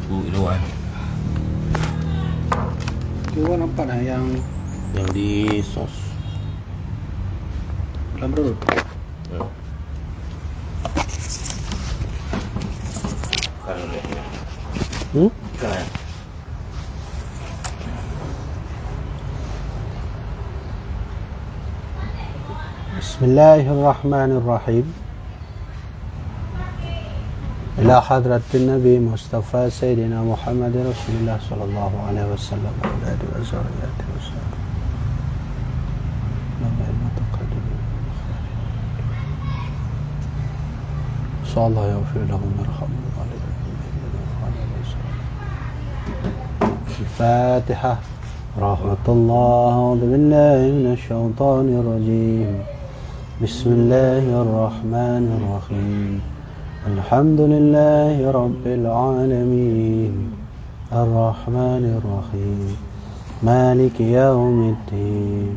Iluan. Iluan nampak dah yang di sos. dalam perut. Kan. Bismillahirrahmanirrahim. Ila hadratin Nabi Mustafa Sayyidina Muhammad Rasulullah sallallahu alaihi wasallam wa alihi wa sahbihi. Insyaallah yaghfir lahum warhamhum wa Al-Fatihah. Rahmatullah. A'udzu billahi minasy syaithanir rajim. Bismillahirrahmanirrahim. Alhamdulillahi rabbil alamin. Ar-Rahmanir Rahim. Maliki yaumiddin.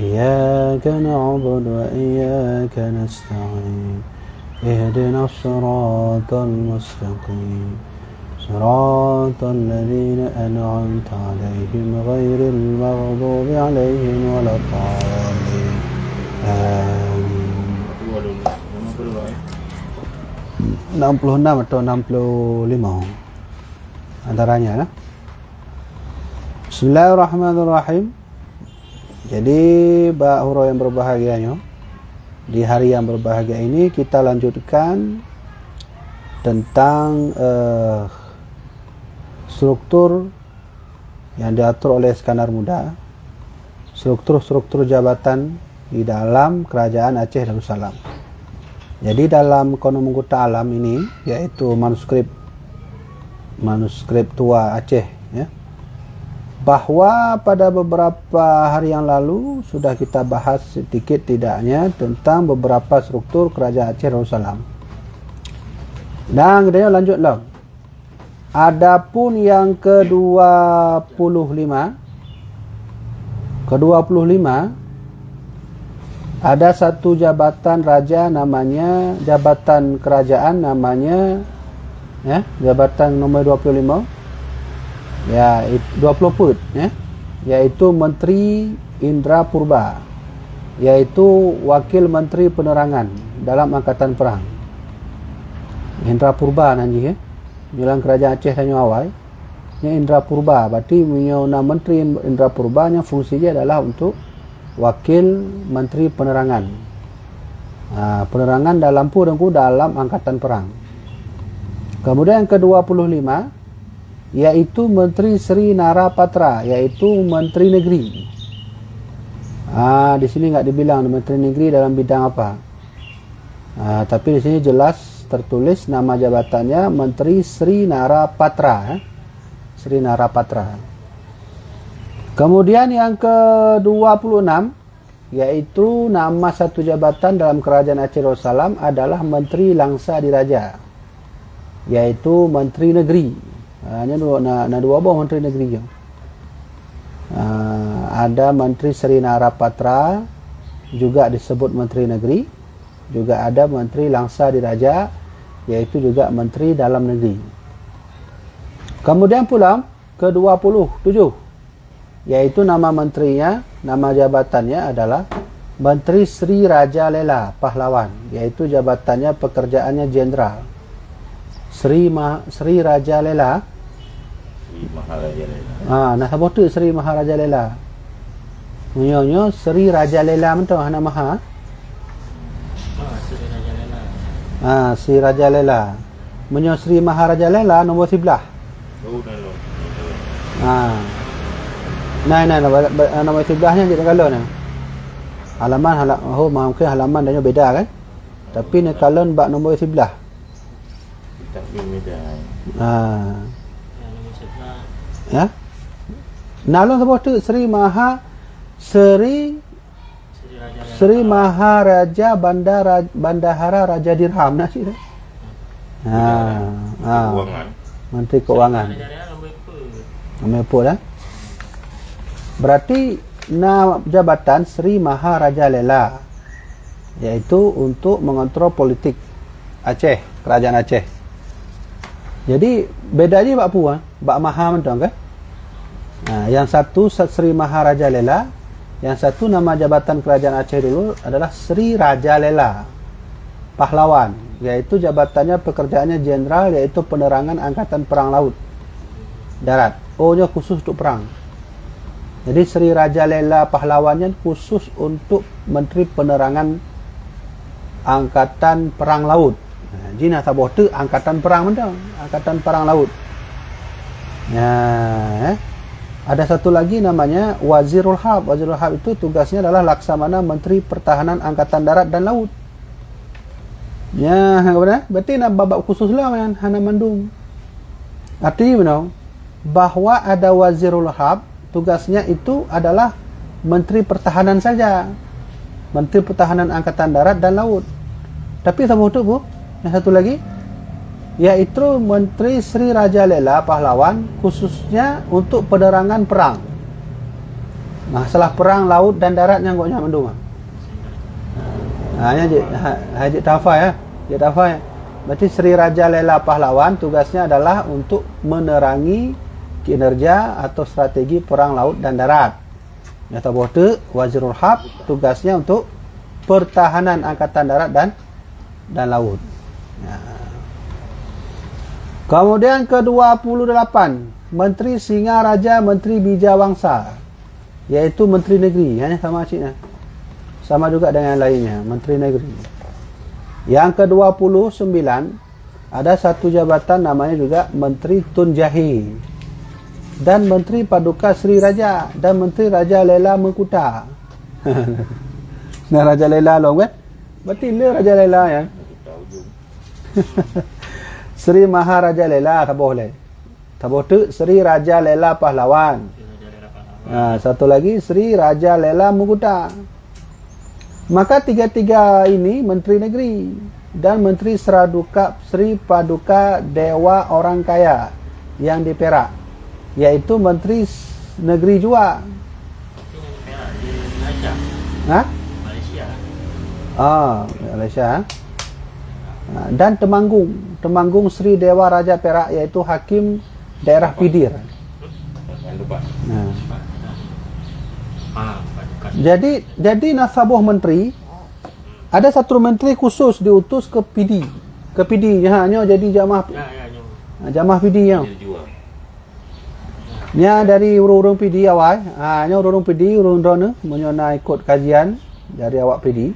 Iyyaka na'budu wa iyyaka nasta'in. Ihdinas siratal mustaqim. Siratal ladzina an'amta 'alaihim ghairil maghdubi 'alaihim waladdallin. Amin. 66 atau 65 antaranya. Bismillahirrahmanirrahim. Jadi huru yang berbahagianya, di hari yang berbahagia ini kita lanjutkan tentang struktur yang diatur oleh Iskandar Muda, struktur jabatan di dalam kerajaan Aceh Darussalam. Jadi dalam Konomengkuta Alam ini, yaitu manuskrip tua Aceh, ya, bahwa pada beberapa hari yang lalu sudah kita bahas sedikit tidaknya tentang beberapa struktur kerajaan Aceh Darussalam. Dan kita lanjutlah. Adapun yang ke-25 ada satu jabatan raja namanya, jabatan kerajaan namanya, ya, jabatan nomor 25, ya 20 put, ya, yaitu Menteri Indra Purba, yaitu wakil Menteri Penerangan dalam Angkatan Perang. Indra Purba nanti, ya, bilang kerajaan Aceh tanya awal, ini Indra Purba, berarti punya Menteri Indra Purba yang fungsinya adalah untuk wakil Menteri Penerangan. Penerangan dalam purengku dalam Angkatan Perang. Kemudian yang ke-25 yaitu Menteri Sri Narapatra, yaitu Menteri Negeri. Di sini enggak dibilang Menteri Negeri dalam bidang apa. Tapi di sini jelas tertulis nama jabatannya Menteri Sri Narapatra, Sri Narapatra. Kemudian yang ke-26 yaitu nama satu jabatan dalam kerajaan Aceh Darussalam adalah Menteri Langsa Diraja, yaitu Menteri Negeri. Hanya dua buah Menteri Negeri. Ada Menteri Sri Narapatra, juga disebut Menteri Negeri. Juga ada Menteri Langsa Diraja, yaitu juga Menteri Dalam Negeri. Kemudian pula ke-27, yaitu nama menterinya, nama jabatannya adalah Menteri Sri Raja Lela Pahlawan, yaitu jabatannya pekerjaannya jenderal. Sri Raja Lela. Maharaja Lela. Nah sebut tu Sri Maharaja Lela. Munyo Sri Raja Lela mentau hana maha. Sri Raja Lela. Sri Raja Lela. Munyo Sri Maharaja Lela nombor 11. Nama 11-nya jadi kalau ni. Mungkin halaman dia beda kan. Tapi ni kalau bab nombor 11. Tapi beda. Ya. Nalon sebut tu Sri Maharaja Bandahara Raja Dirham nak sih. Keuangan. Menteri Keuangan. Nama apa dah? Berarti nama jabatan Sri Maharaja Lela, yaitu untuk mengontrol politik Aceh, kerajaan Aceh. Jadi bedanya bak puan, bak maha mentang kan? Yang satu Sri Maharaja Lela, yang satu nama jabatan kerajaan Aceh dulu adalah Sri Raja Lela Pahlawan, yaitu jabatannya pekerjaannya jenderal, yaitu penerangan angkatan perang laut darat. O-nya khusus untuk perang. Jadi Sri Raja Lela Pahlawannya khusus untuk Menteri Penerangan Angkatan Perang Laut. Jina taboh tu angkatan perang mentang, angkatan perang laut. Ada satu lagi namanya Wazirul Hab. Wazirul Hab itu tugasnya adalah Laksamana Menteri Pertahanan Angkatan Darat dan Laut. Ya, benar? Berarti nak babak khusus lah kan, hana mandung. Artinya benar bahwa ada Wazirul Hab, tugasnya itu adalah Menteri Pertahanan saja. Menteri Pertahanan Angkatan Darat dan Laut. Tapi taboh tu bu, yang satu lagi yaitu Menteri Sri Raja Lela Pahlawan, khususnya untuk penerangan perang. Masalah perang laut dan darat yang goknya mendung. Hanya Haji Tafa ya. Haji Tafa ya. Berarti Sri Raja Lela Pahlawan tugasnya adalah untuk menerangi kinerja atau strategi perang laut dan darat. Yang tahu tu Wazirul Hab tugasnya untuk pertahanan angkatan darat dan laut. Kemudian ke-28, Menteri Singaraja, Menteri Bijawangsa, yaitu Menteri Negeri. Hanya sama cik, sama juga dengan lainnya, Menteri Negeri. Yang ke-29, ada satu jabatan namanya juga Menteri Tun Jahi, dan Menteri Paduka Sri Raja, dan Menteri Raja Lela Mengkuta. Nah, Raja Lela long kan? Berarti dia Raja Lela ya. Sri Maharaja Lela taboh le. Taboh tu Sri Raja Lela Pahlawan. Satu lagi Sri Raja Lela Mengkuta. Maka tiga-tiga ini Menteri Negeri dan Menteri Sri Paduka Dewa Orang Kaya yang di Perak, yaitu Menteri Negeri juga. Malaysia. Dan Temanggung Sri Dewa Raja Perak, yaitu Hakim Daerah Pidir. Jadi nasabuh menteri, ada satu menteri khusus diutus ke PD. Ke PD hanya jadi jamaah PD yang. Nya dari urung-urung PD awal, nya urung PD urung drone menyona ikut kajian dari awak PD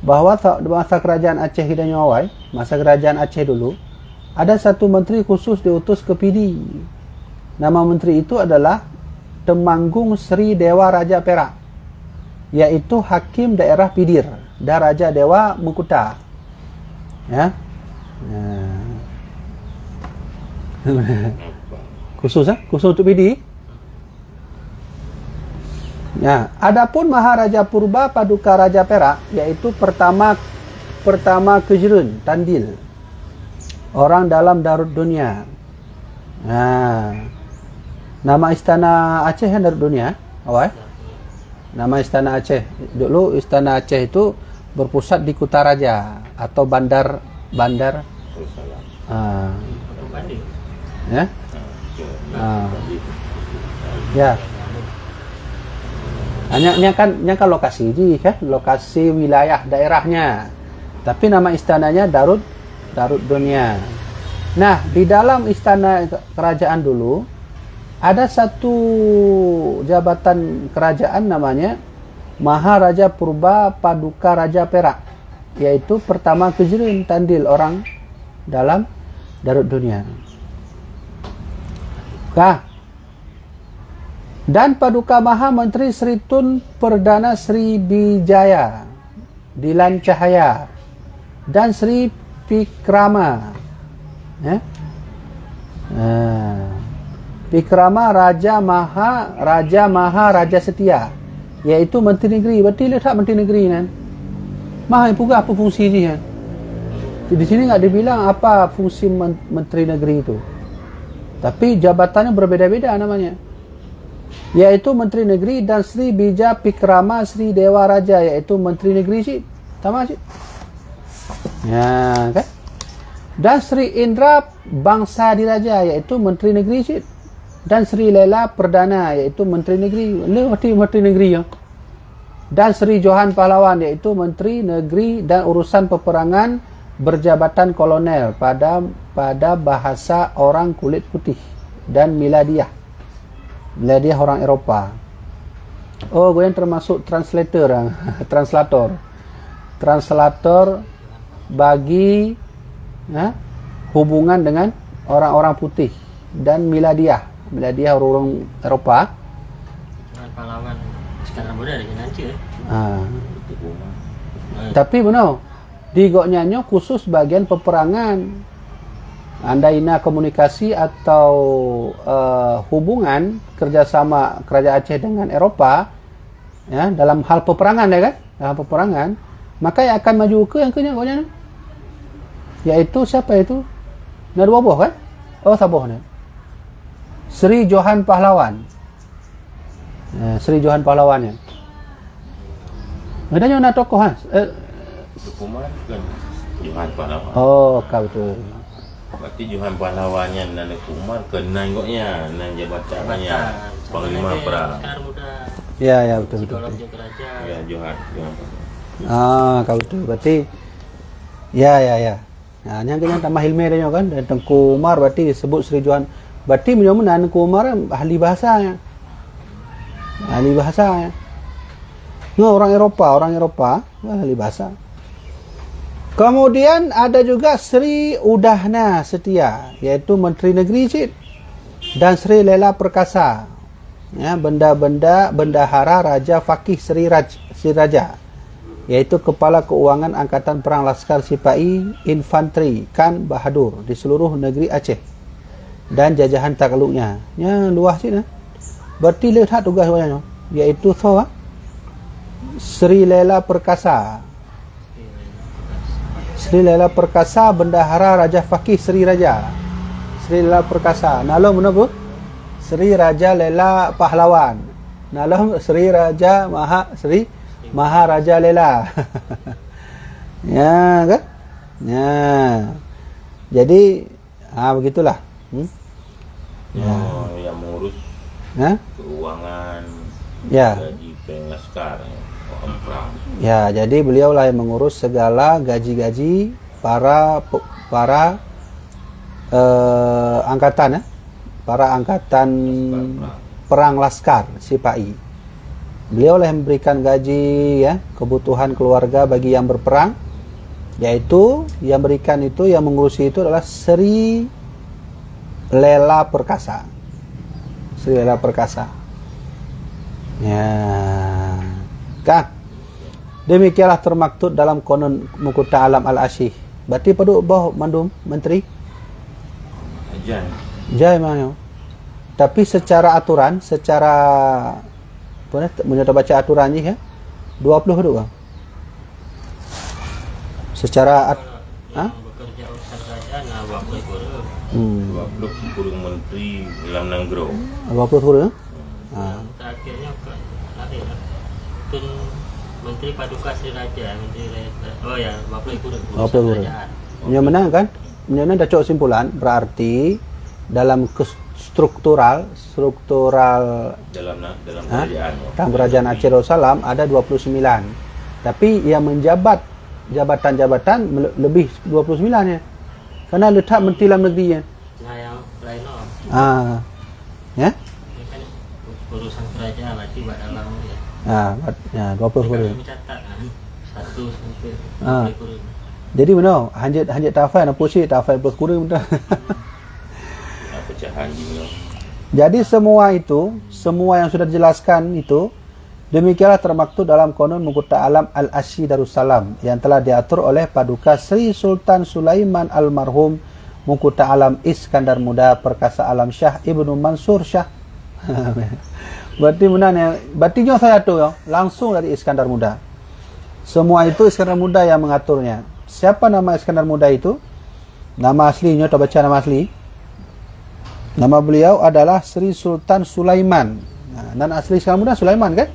bahawa masa kerajaan Aceh hidupnya awal, masa kerajaan Aceh dulu, ada satu menteri khusus diutus ke PD. Nama menteri itu adalah Temanggung Sri Dewa Raja Perak, yaitu Hakim Daerah Pidir dan Raja Dewa Mengkuta. Ya. Khusus untuk PD. Ya, adapun Maharaja Purba Paduka Raja Perak, yaitu pertama Kejrun Tandil, orang dalam Darut Dunia. Nama istana Aceh yang Darut Dunia, awal. Nama istana Aceh dulu, istana Aceh itu berpusat di Kutaraja atau bandar. Ya. Ya. Hanya kan lokasi ji kan, lokasi wilayah daerahnya. Tapi nama istananya Darut Dunia. Nah, di dalam istana kerajaan dulu ada satu jabatan kerajaan namanya Maharaja Purba Paduka Raja Perak, yaitu pertama Kejrun Tandil, orang dalam Darut Dunia. Dan Paduka Maha Menteri Sri Tun Perdana Sri Bijaya Dilan Cahaya dan Sri Pikrama Pikrama Raja Maha Raja Setia, yaitu Menteri Negeri. Berarti letak Menteri Negeri kan. Maha juga apa fungsi dia? Di sini enggak dibilang apa fungsi Menteri Negeri itu. Tapi jabatannya berbeda-beda namanya, yaitu Menteri Negeri, dan Sri Bija Pikrama Sri Dewa Raja, yaitu Menteri Negeri sih. Sama sih. Ya, kan? Dan Sri Indra Bangsa Diraja iaitu Menteri Negeri Cik. Dan Sri Lela Perdana iaitu Menteri Negeri. Menteri Negeri ya. Dan Sri Johan Pahlawan iaitu Menteri Negeri dan Urusan Peperangan berjabatan kolonel pada bahasa orang kulit putih. Dan Miladiah orang Eropah. Oh, gue yang termasuk translator bagi hubungan dengan orang-orang putih. Dan Miladiah orang Eropah. Pahlawan Iskandar Muda ada nanti Tapi benar di goknya khusus bagian peperangan. Andaina komunikasi atau hubungan kerjasama Kerajaan Aceh dengan Eropah ya, dalam hal peperangan ya kan, dalam peperangan, maka yang akan maju ke yang kenyagoknya yaitu siapa itu? Dua buah kan? Oh sabuh ni. Sri Johan Pahlawan. Sri Johan Pahlawan ya. Ada yang tokoh Kumar kan Johan Pahlawan. Oh, kau tu. Berarti Johan Pahlawannya Nana Kumar kena ngoknya nan jabatannya Panglima Perang. Ya betul. Ya Johan. Kau tu berarti ya. Nah, yang kena tambah hilme dia kan dan Tengku Umar berarti disebut Sri Johan. Berarti menyomen Tengku Umar ahli bahasa. Orang Eropah ahli bahasa. Kemudian ada juga Sri Udahna Setia iaitu Menteri Negeri Cik. Dan Sri Lela Perkasa ya, bendahara Raja Fakih Sri Raja iaitu Kepala Keuangan Angkatan Perang Laskar Sipai Infanteri Kan Bahadur di seluruh negeri Aceh dan jajahan takluknya. Ya luas Cik nah. Berarti lihat tugas banyak iaitu Sri Lela Perkasa. Sri Lela Perkasa bendahara Raja Fakih Sri Raja. Sri Lela Perkasa. Nalom menapa? Sri Raja Lela Pahlawan. Nalom Sri Raja Maharaja Lela. Ya kan? Ya. Jadi begitulah. Yang mengurus keuangan. Ya. Gaji penglaskar. Perang. Ya, jadi beliaulah yang mengurus segala gaji-gaji para angkatan ya. Para angkatan perang laskar Sipai. Beliaulah yang memberikan gaji ya, kebutuhan keluarga bagi yang berperang. Yaitu yang berikan itu, yang mengurusi itu adalah Sri Lela Perkasa. Sri Lela Perkasa. Ya. Kan? Demikianlah termaktub dalam konon Mukuta Alam Al-Asyih. Berarti pada bawah mandum menteri Jai mana? Tapi secara aturan, menyata baca aturan ni ya. 20 tu bang. Secara bekerja urusan kerajaan 20 kurung menteri dalam Nanggro. 20 tu ya. Terakhirnya ada Tun Menteri Paduka Sri Raja, Bapelai Kurung. Yang menang kan? Yang dah cok simpulan berarti dalam struktural dalam kerajaan. Dalam kerajaan Aceh Darussalam ada 29. Tapi yang menjabat jabatan-jabatan lebih 29 ya. Karena letak Menteri Dalam Negeri ya. Nah, yang lain Ya? Ini kan urusan kerajaan berarti dalam ya. 20 kurung. Mencatat 1 sampai 20 kurung. Jadi benar, hanjit tafai nak pusing tafai plus kurung betul. Pecahan juga. Jadi semua yang sudah dijelaskan itu demikianlah termaktub dalam konon Mukuta Alam Al-Asyih Darussalam yang telah diatur oleh Paduka Sri Sultan Sulaiman Almarhum Mukuta Alam Iskandar Muda Perkasa Alam Syah Ibnu Mansur Syah. Berarti benarnya, berartinya saya tu ya, langsung dari Iskandar Muda. Semua itu Iskandar Muda yang mengaturnya. Siapa nama Iskandar Muda itu? Nama aslinya, tak baca nama asli. Nama beliau adalah Sri Sultan Sulaiman. Dan asli Iskandar Muda Sulaiman kan?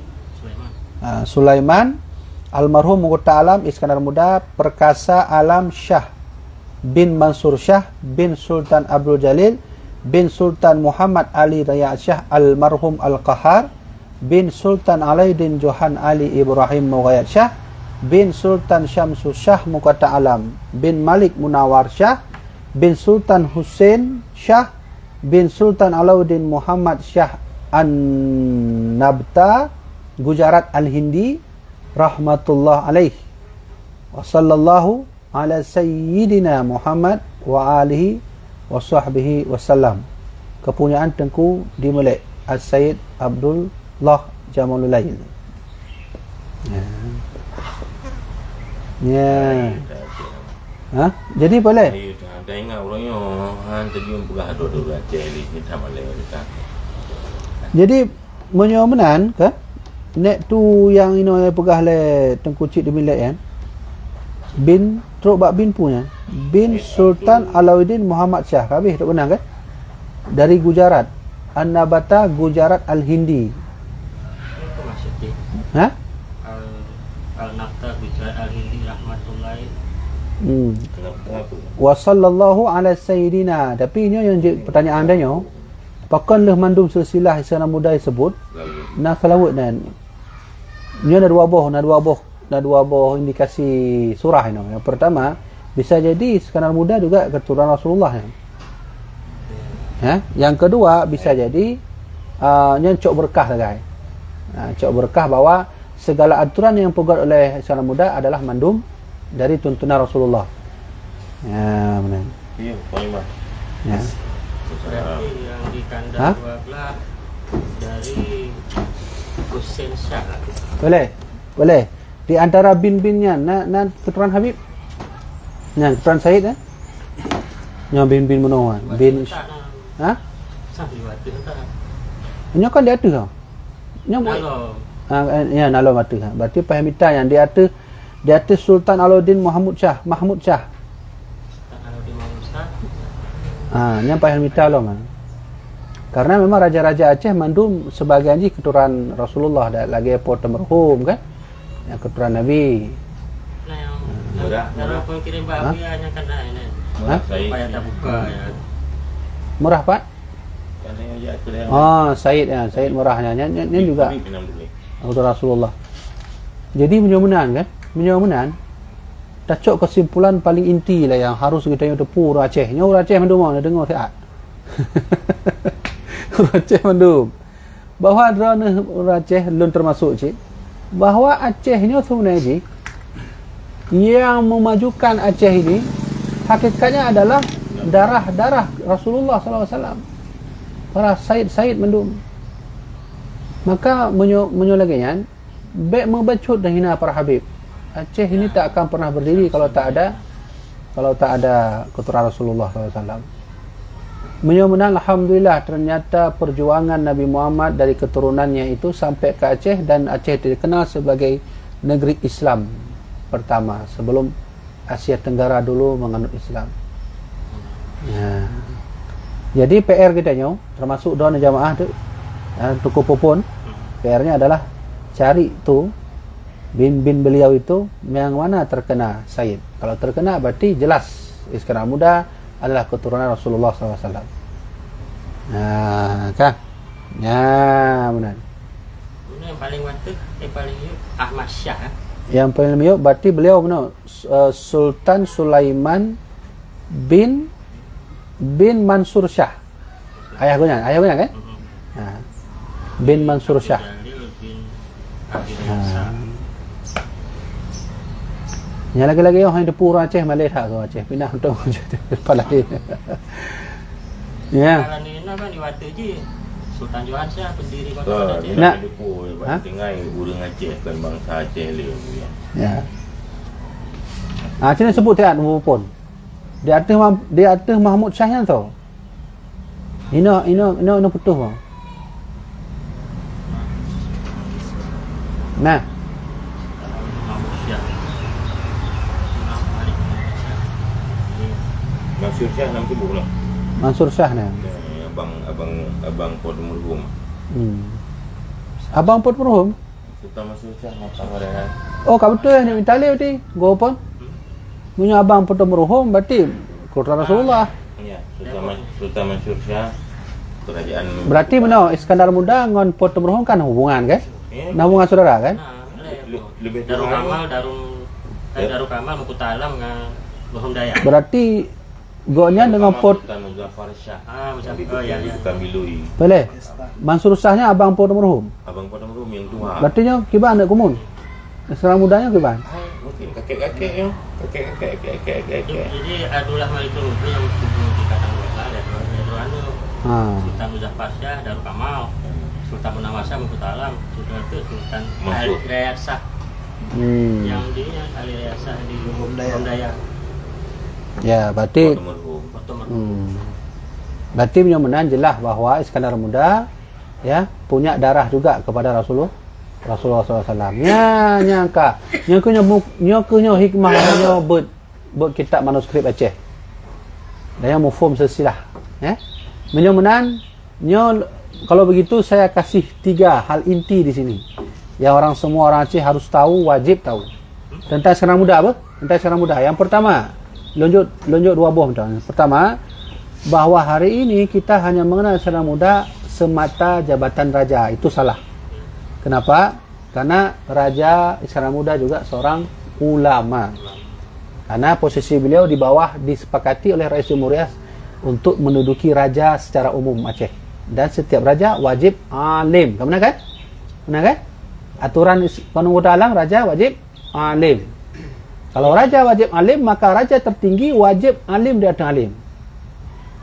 Sulaiman Almarhum Mukuta Alam Iskandar Muda Perkasa Alam Syah bin Mansur Shah bin Sultan Abdul Jalil bin Sultan Muhammad Ali Raya Shah Almarhum Al-Qahar bin Sultan Alaidin Johan Ali Ibrahim Mughayat Shah bin Sultan Syamsul Shah Muqatta Alam bin Malik Munawar Shah bin Sultan Hussein Shah bin Sultan Alauddin Muhammad Shah An-Nabta Gujarat Al-Hindi rahmatullah alaih wa sallallahu ala sayyidina Muhammad wa alihi wa sahbihi wasallam. Kepunyaan Tengku Dimelek As-Sayyid Abdullah Jamalulail. Ya. Ha? Jadi boleh. Dah ingat orangnya terjun pegah dua-dua Aceh ni tak boleh kita. Jadi menyomenan ke nek tu yang ino pegah le Tengku Cik Dimelek kan. Bin teruk bab bin punya. Bin Sultan Alauddin Muhammad Shah. Habis tak benar kan? Dari Gujarat. An-Nabata Gujarat Al-Hindi. Itu maksudnya Ha? Al-Nabta Gujarat Al-Hindi rahmatullahi. Kenapa? Wa sallallahu ala sayyidina. Tapi ini yang pertanyaan dia nyo. Pakanlah mandum silsilah Islam muda sebut. Nak selawat dan ini ada dua buah indikasi surah ini. Yang pertama, bisa jadi Iskandar Muda juga keturunan Rasulullah. Ya. Yang kedua, bisa jadi yang cok berkah lah guys. Cok berkah bahwa segala aturan yang dipegang oleh Iskandar Muda adalah mandum dari tuntunan Rasulullah. Ya, benar. Ya, Pak. Ya. Berarti yang di kandang 12 dari Hussein Shah. Boleh. Di antara bin-binnya na keturunan Habib. Yang keturunan Said eh? Yang bin menawan. Bin ha? Sampai waktu tak. Nya kan dia ada. Nya ya nalo mata. Berarti Pahmita yang dia ada Sultan Alauddin Mahmud Shah. Yang Pahmita lo man. Karena memang raja-raja Aceh mandum sebagian ji keturunan Rasulullah dan lagi pot merhum kan. Yang keturunan Nabi. Nah yang kalau pun kirim babi hanya kena ini. Supaya tak buka ya. Murah Pak? Said ya, Said murahnya. Ini juga untuk Rasulullah. Jadi menyomenan tacok kesimpulan paling inti lah yang harus kita yang tepu orang Aceh. Orang Aceh mendum nak dengar tak? Orang Aceh mendum. Bahawa orang Aceh belum termasuk cik. Bahawa Aceh ni sebenarnya yang memajukan Aceh ini hakikatnya adalah darah Rasulullah SAW. Para Said mendum. Maka menyolagian baik membacut dan hina para Habib. Aceh ini tak akan pernah berdiri kalau tak ada keturunan Rasulullah SAW. Menyomenan alhamdulillah ternyata perjuangan Nabi Muhammad dari keturunannya itu sampai ke Aceh dan Aceh dikenal sebagai negeri Islam pertama sebelum Asia Tenggara dulu menganut Islam. Ya. Jadi PR kita nyo termasuk doa jamaah tu Tuku Popon PR-nya adalah cari tu bin beliau itu yang mana terkena Said. Kalau terkena berarti jelas Iskandar Muda adalah keturunan Rasulullah SAW. Nah, kan? Ya, benar. Yang paling waktu, yang paling Ahmad Shah. Yang paling miuk berarti beliau benar Sultan Sulaiman bin Mansur Shah. Ayah gunya kan? Bin Mansur Shah. Yang lagi-lagi yang depu orang Aceh Malay tak ke Aceh pindah untuk kepala dia. Ya. Kalau ni kan di waktu je Sultan Johan Shah pendiri kota Aceh. Nak depu tinggal urang Aceh kan bangsa Aceh dia. Ya. Sini sebut tak pun. Dia atas Mahmud Shah yang tu. Ino putus bang. Nah. Mansur Shah nama tu bukan? Mansur Shah ni. Abang Pot Merhum. Abang Pot Merhum? Sultan Mansur Shah sama dah. Oh, kau betul ni Itali berarti. Go pun. Punya abang Pot Merhum berarti keturunan Rasulullah. Ya, Sultan Mansur Shah kerajaan. Berarti benar Iskandar Muda dengan Puan Tumurhum kan hubungan kan? Ya. Nah, hubungan saudara kan? Lebih Daru kurang Kamal, Daru Kamal Mukutalam dengan Bohong Daya. Berarti gonya dengan Puan Sultan Muzaffar Shah. Macam Itu ya. bukan Bilui. boleh. Mansur Shahnya abang Puan Tumurhum. Abang Padang Rum yang tua. Berarti nya kiban ada kumun. Sekarang mudanya kiban. Mungkin kakek-kakeknya. Kakek-kakek. Jadi adulah Malikul Mulk yang di Kadang Wala, Daru Anu, Sultan Muzaffar Shah, Daru Kamal, Sultan Munawasah Mukutalam, Sultan Ali Riyad Shah. Yang di Ali Riyad Shah di Bohong Daya. Ya, berarti berarti menyemenan jelas bahwa Iskandar Muda ya punya darah juga kepada Rasulullah SAW. Nyangka nyokunya hikmahnya buat kitab manuskrip Aceh. Dan yang mufhum sesilah ya. Menyemenan kalau begitu saya kasih 3 hal inti di sini. Yang semua orang Aceh harus tahu, wajib tahu. Tentang Iskandar Muda apa? Tentang Iskandar Muda. Yang pertama, lonjok 2 buah macam. Pertama, bahwa hari ini kita hanya mengenal Iskandar Muda semata jabatan raja. Itu salah. Kenapa? Karena Raja Iskandar Muda juga seorang ulama. Karena posisi beliau di bawah disepakati oleh Rais Jumhuriyah untuk menduduki raja secara umum Aceh. Dan setiap raja wajib alim. Kamu benar kan? Benar kan? Aturan Qanun Alam, raja wajib alim. Kalau raja wajib alim, maka raja tertinggi wajib alim di atas alim.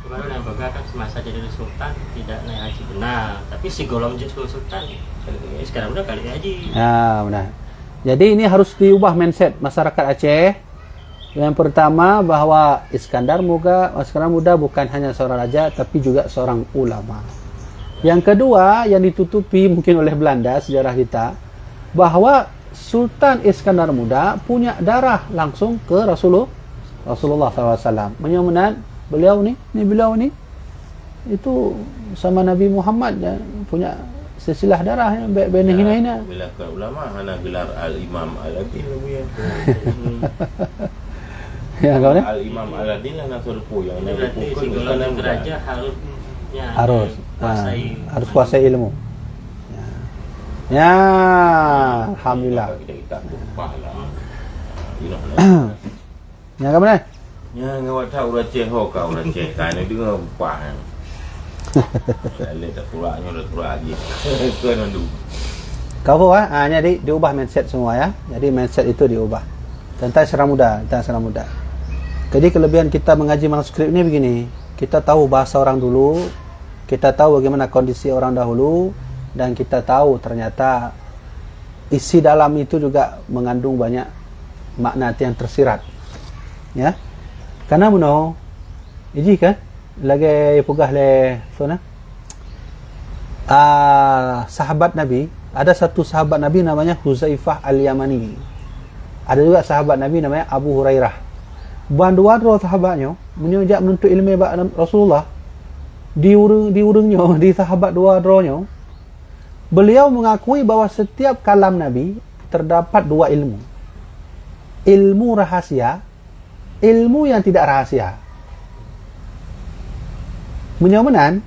Kemarin yang Boga kan semasa jadi sultan tidak naik haji benar, tapi si golong jadi sultan sekarang udah kali haji. Ya benar. Jadi ini harus diubah mindset masyarakat Aceh. Yang pertama bahwa Iskandar Muda bukan hanya seorang raja, tapi juga seorang ulama. Yang kedua yang ditutupi mungkin oleh Belanda sejarah kita, bahwa Sultan Iskandar Muda punya darah langsung ke Rasulullah SAW. Menyemenan beliau ni itu sama Nabi Muhammad ya, punya silsilah darah yang benih hina-hina. Bila ke ulama hana gelar Al-Imam Al-Adil Ya kau ni? Al-Imam Al-Adil nak surpu yang nak Berarti si pukul golongan Iskandar raja harus kuasai ilmu. Ya, alhamdulillah. Kita lupa lah. Ya kau mana? Ya ngawat tahu Aceh kau Aceh kan dia lupa. Lalu tak pulaknya dah pulak lagi. Kena dulu. Kau jadi diubah mindset semua ya. Jadi mindset itu diubah. Tentang Iskandar Muda. Jadi kelebihan kita mengaji manuskrip ni begini. Kita tahu bahasa orang dulu, kita tahu bagaimana kondisi orang dahulu, dan kita tahu ternyata isi dalam itu juga mengandung banyak makna yang tersirat. Ya. Karena benar, ini kan lagi pegah le sahabat Nabi, ada satu sahabat Nabi namanya Huzaifah Al-Yamani. Ada juga sahabat Nabi namanya Abu Hurairah. Dua sahabatnya menjak menuntut ilmu Rasulullah di urungnya, di sahabat dua-duanya, beliau mengakui bahwa setiap kalam Nabi terdapat 2 ilmu. Ilmu rahasia, ilmu yang tidak rahasia. Menyemenan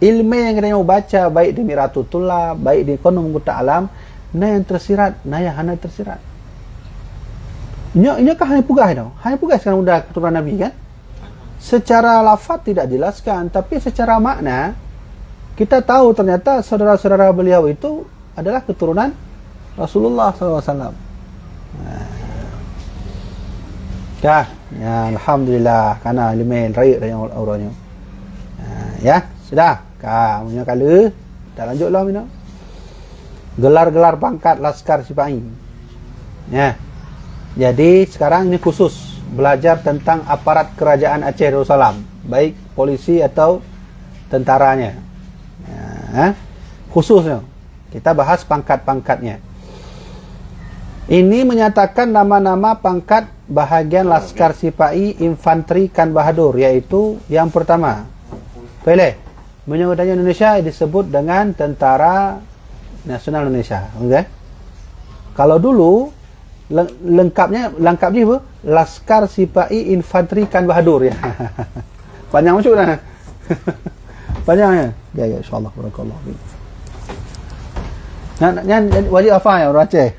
ilmu yang kita baca baik di Miratul Tulab, baik di Qanun Alam, nah yang tersirat, nah yang hana tersirat. Ini kan hanya pugah itu. Hanya pugah sekarang sudah keturunan Nabi kan? Secara lafaz tidak jelaskan, tapi secara makna kita tahu ternyata saudara-saudara beliau itu adalah keturunan Rasulullah SAW. Ya, alhamdulillah karena ilmu raik dari auranya. Ya, sudah. Kamunya kala tak lanjutlah minum. Gelar-gelar pangkat Laskar Sipahi. Ya. Jadi sekarang ini khusus belajar tentang aparat kerajaan Aceh Darussalam, baik polisi atau tentaranya. Ya, khususnya kita bahas pangkat-pangkatnya. Ini menyatakan nama-nama pangkat bahagian Laskar Sipahi Infanteri Kan Bahadur, yaitu yang pertama, pilih menyebutnya Indonesia disebut dengan Tentara Nasional Indonesia. Okay? Kalau dulu Lengkapnya apa? Laskar Sipai Infanteri Kan Bahadur ya. Panjang macam mana? Panjangnya. Ya insyaallah barakallahu fiik. Wajib hafal ya orang Aceh.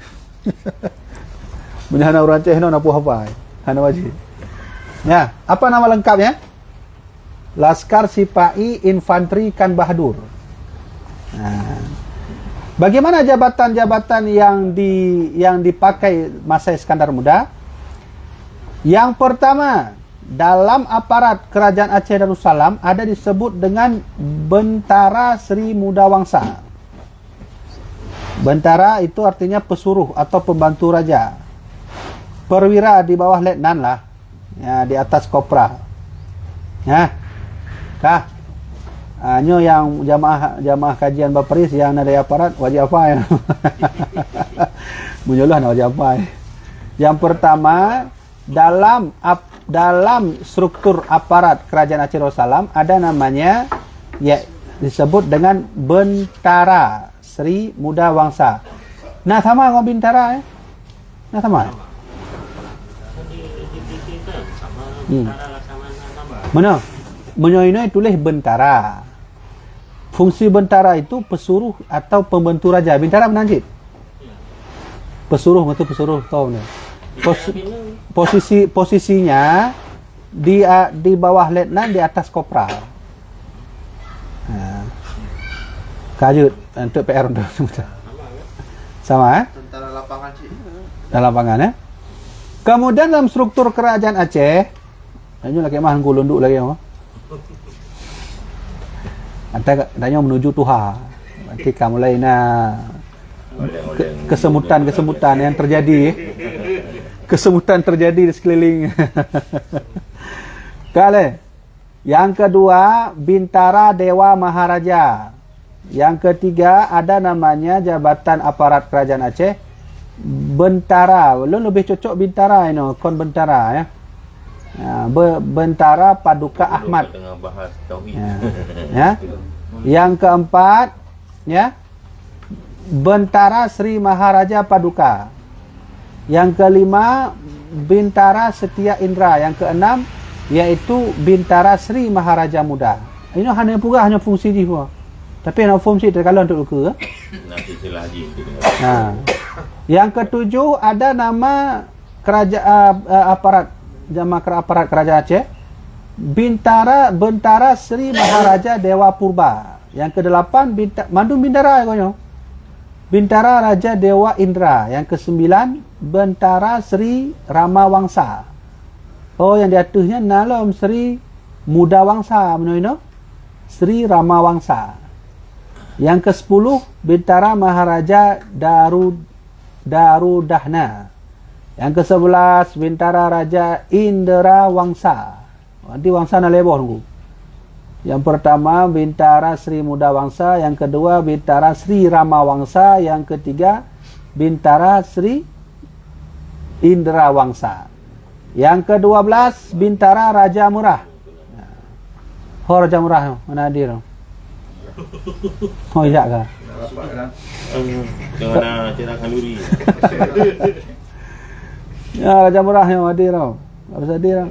Benar orang Aceh nak hafal. Hana wajib. Ya, apa nama lengkapnya? Laskar Sipai Infanteri Kan Bahadur. Nah, bagaimana jabatan-jabatan yang dipakai masa Iskandar Muda? Yang pertama, dalam aparat Kerajaan Aceh Darussalam ada disebut dengan Bentara Sri Muda Wangsa. Bentara itu artinya pesuruh atau pembantu raja. Perwira di bawah letnan lah. Ya, di atas kopra. Ya. Kah? Nyo yang jamaah kajian Baperis yang ada aparat wajib apa ya? Menyuluh nak wajib apa? Yang pertama, dalam struktur aparat Kerajaan Aceh Darussalam ada namanya ya disebut dengan Bentara Sri Muda Wangsa. Nah sama dengan Bintara ya? Nah sama. Mana? Menyoinoi tulis Bentara. Fungsi bentara itu pesuruh atau pembantu raja. Bintara menanjit. Pesuruh itu pesuruh tahu ni. Posisinya di bawah letnan, di atas kopral. Kajut untuk PR untuk sama tentara lapangan sih. Dalam lapangan ya. Kemudian dalam struktur kerajaan Aceh, ini lagi mah ngulunduk lagi mah. Tanya menuju Tuhan. Ketika mulai kesemutan yang terjadi, kesemutan terjadi di sekeliling. Kale. Yang kedua, Bintara Dewa Maharaja. Yang ketiga, ada namanya jabatan aparat kerajaan Aceh, Bentara. Lebih cocok Bintara ini, kon Bentara ya. Bentara Paduka Ahmad. Ya. Yang keempat, ya, Bentara Sri Maharaja Paduka. Yang kelima, Bintara Setia Indra. Yang keenam, yaitu Bintara Sri Maharaja Muda. Ini hanya fungsi dia. Tapi ada fungsi terkalau untuk luka. Nanti silah haji. Yang ketujuh, ada nama kerajaan aparat aparat kerajaan Aceh, Bentara Sri Maharaja Dewa Purba. Yang kedelapan, Mandum Bintara konyo, Bintara Raja Dewa Indra. Yang kesembilan, Bentara Sri Rama Wangsa. Oh, yang di atasnya nalom Sri Muda Wangsa, menurut Sri Rama Wangsa. Yang ke-10, Bintara Maharaja Darudahna. Yang ke-11, Bintara Raja Indra Wangsa. Nanti Wangsa na leboh nunggu. Yang pertama, Bintara Sri Muda Wangsa. Yang kedua, Bintara Sri Rama Wangsa. Yang ketiga, Bintara Sri Indra Wangsa. Yang ke-12, Bintara Raja Murah. Oh, Raja Murah mana hadir? Oh, iya kah? Jangan cerah kalori. Ya, Raja Murah yang hadir. Harus hadir.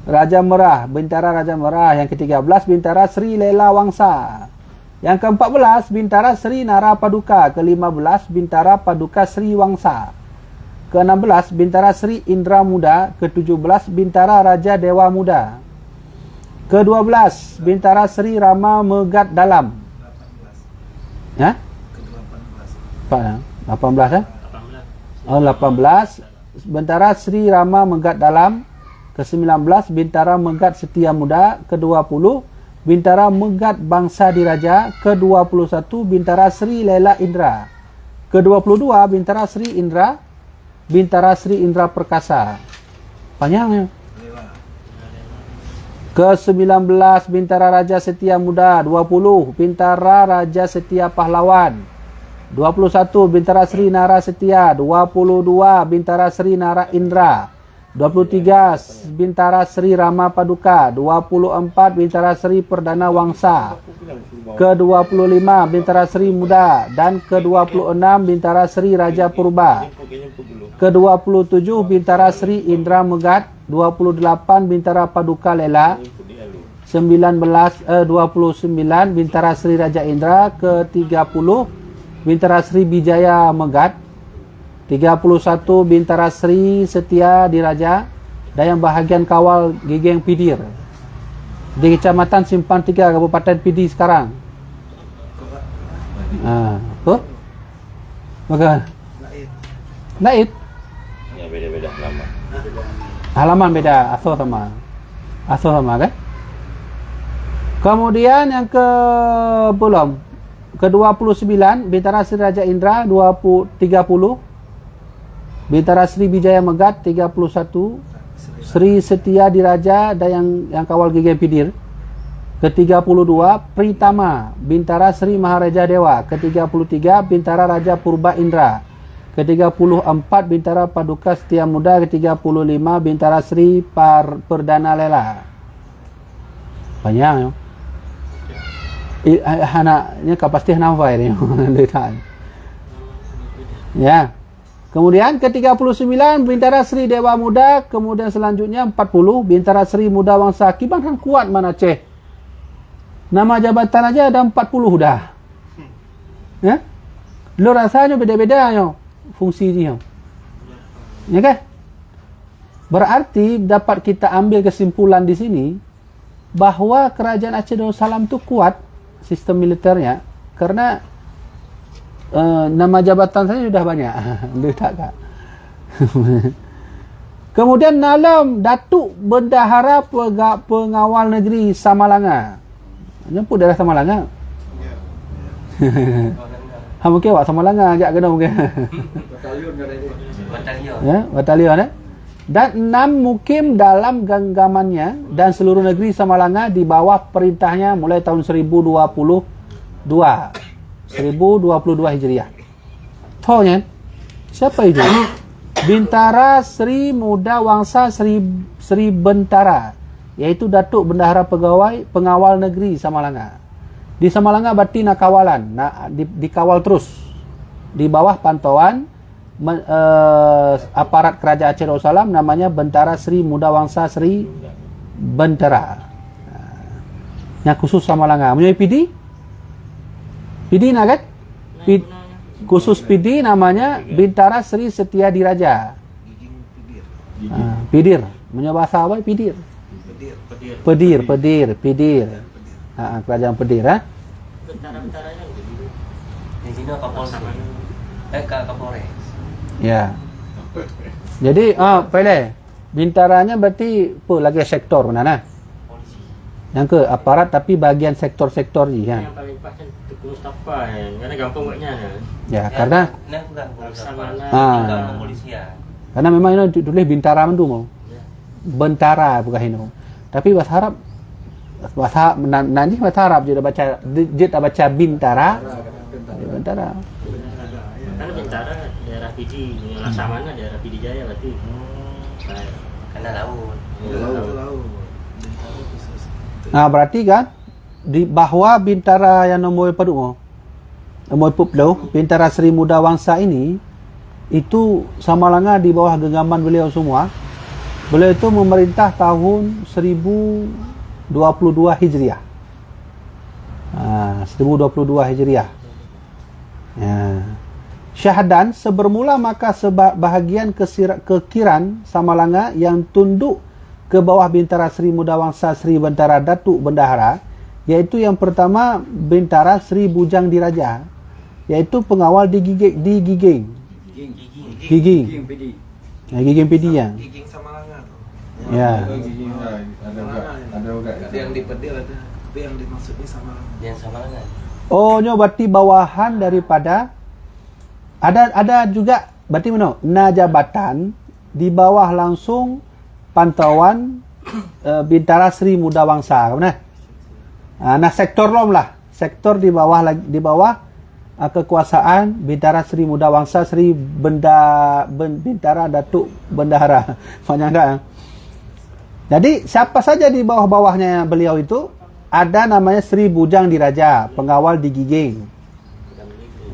Raja Merah, Bintara Raja Merah. Yang ke-13, Bintara Sri Lela Wangsa. Yang ke-14, Bintara Sri Nara Paduka. Ke-15, Bintara Paduka Sri Wangsa. Ke-16, Bintara Sri Indra Muda. Ke-17, Bintara Raja Dewa Muda. Ke-12, Bintara Sri Rama Megat Dalam. Ya? Ke-18. 18 ya? 18. Oh, 18. Bintara Sri Rama Megat Dalam. Ke-19, Bintara Megat Setia Muda. Ke-20, Bintara Megat Bangsa Diraja. Ke-21, Bintara Sri Lela Indra. Ke-22, Bintara Sri Indra. Bintara Sri Indra Perkasa. Panjangnya. Ke-19, Bintara Raja Setia Muda. 20, Bintara Raja Setia Pahlawan. 21, Bintara Sri Nara Setia. 22, Bintara Sri Nara Indra. 23, Bintara Sri Rama Paduka. 24, Bintara Sri Perdana Wangsa. Ke-25, Bintara Sri Muda. Dan ke-26, Bintara Sri Raja Purba. Ke-27 Bintara Sri Indra Megat. 28 Bintara Paduka Lela. 29 Bintara Sri Raja Indra. Ke-30 Bintara Sri Bijaya Megat. 31 Bintara Sri Setia Diraja dan yang bahagian kawal Giging Pidir di Kecamatan Simpang 3 Kabupaten Pidi sekarang. Apa? Bagaimana? Naid. Ya beda-beda halaman. Halaman beda, asal sama. Asal sama kan? Kemudian yang ke-29 Bintara Sri Raja Indra 30 Bintara Sri Bijaya Megat 31 Sri Setia Diraja dan yang kawal Giging Pidir. Ke-32 Pritama Bintara Sri Maharaja Dewa. Ke-33 Bintara Raja Purba Indra. Ke-34 Bintara Paduka Setia Muda. Ke-35 Bintara Sri Perdana Lela. Banyak ya. Anaknya pasti nampak ini. Ya. Kemudian ke-39 Bintara Sri Dewa Muda. Kemudian selanjutnya 40 Bintara Sri Muda Wangsa. Kibang kan kuat mana Ceh. Nama jabatan aja ada 40 dah. Ya? Lo rasanya beda-beda yo fungsinya. Ya kan? Berarti dapat kita ambil kesimpulan di sini bahwa kerajaan Aceh Darussalam itu kuat sistem militernya karena nama jabatan saya sudah banyak. Tak kak. Kemudian dalam Datuk Bendahara Pengawal Negeri Samalanga. Nyemput daerah Samalanga. Ha mungkin awak Samalanga agak kena mungkin. Batalion. Ya, batalion eh. Dan 6 mukim dalam genggamannya dan seluruh negeri Samalanga di bawah perintahnya mulai tahun 1022 Hijriah. Tohnya siapa itu? Bintara Sri Muda Wangsa Sri Bentara, yaitu Datuk Bendahara Pengawal Negeri Samalanga. Di Samalanga berarti nak kawalan, dikawal terus di bawah pantauan aparat kerajaan Aceh Darussalam namanya Bentara Sri Muda Wangsa Sri Bentara. Yang khusus Samalanga. Punya PD nak kan? Khusus PD namanya Bintara Sri Setia Diraja. Pidir. Punya bahasa apa? Pidir. Pedir. Kerajaan Pedir. Bentara-bentaranya di sini Kapolres. Kapolres. Ya. Jadi Pele, bintaranya berarti apa lagi sektor mana nah? Polisi. Yang ke aparat tapi bagian sektor-sektor je kan. yang paling pas kan Tuku Mustafa karena gampang buatnya. Ya, karena kepolisian. karena memang ini tulis bintara mendu mau. Bentara bukan ini. Tapi bahasa Arab nanti bahasa Arab dia baca bintara. Bintara. Karena Bintara daerah PD, Laksamana daerah PD Jaya berarti. Karena laut. Nah, berarti kan di bahwa bintara yang nombor padu nombor puplo, Bintara Sri Muda Wangsa ini itu Samalanga di bawah genggaman beliau semua. Beliau itu memerintah tahun 1022 Hijriah. 1022 Hijriah. Ya. Syahdan sebermula maka sebahagian kekiran Samalanga yang tunduk ke bawah Bintara Sri Muda Wangsa Sri Bentara Datuk Bendahara, yaitu yang pertama Bintara Sri Bujang Diraja, yaitu pengawal di Giging PD ya. Giging Samalanga. Ya. Ada yang di Pedir ada, tapi yang dimaksud ini Samalanga. Yang Samalanga. Oh, berarti bawahan daripada ada juga berarti mana? Jabatan di bawah langsung pantauan Bintara Sri Muda Wangsa, benar? Nah, sektor lom lah. Sektor di bawah kekuasaan Bintara Sri Muda Wangsa Sri Bintara Datuk Bendahara. Banyak tak? Jadi siapa saja di bawah-bawahnya beliau itu ada namanya Sri Bujang Diraja, pengawal di Giging.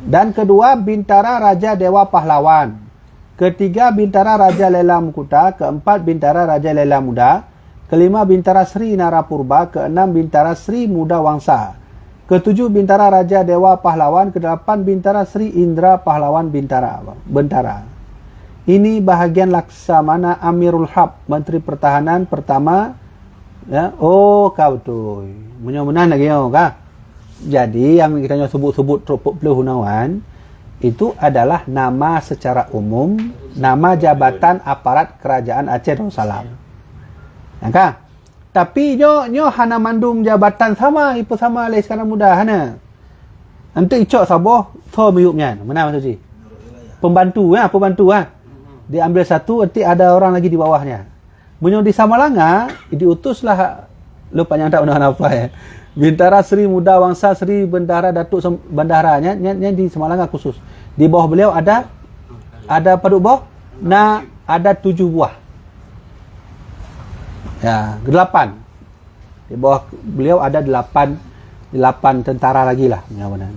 Dan kedua Bintara Raja Dewa Pahlawan, Ketiga, Bintara Raja Lela Mukuta. Keempat, Bintara Raja Lela Muda. Kelima, Bintara Sri Narapurba. Keenam, Bintara Sri Muda Wangsa. Ketujuh, Bintara Raja Dewa Pahlawan. Kedelapan, Bintara Sri Indra Pahlawan Bentara. Ini bahagian Laksamana Amirul Hab, Menteri Pertahanan pertama. Ya, oh kau tu. Menang lagi kah? Jadi yang kita sebut-sebut Tropok Hunawan itu adalah nama secara umum, nama jabatan aparat kerajaan Aceh Darussalam. Ya kah? Tapi nyo hana mandung jabatan sama, ipu sama le sekarang mudah hana. Nanti icok saboh tho miyupnya. Mana maksud si? Pembantu ha. Diambil satu, nanti ada orang lagi di bawahnya. Munyo di Samalanga, diutuslah lupa yang tak undang apa ya. Bintara Sri Muda Wangsa Sri Bendahara Datuk Bendaharanya di Samalanga khusus. Di bawah beliau ada paduk bawah. Nah, ada 7 buah. Ya, 8. Di bawah beliau ada 8 tentara lagi lah. Ya benar.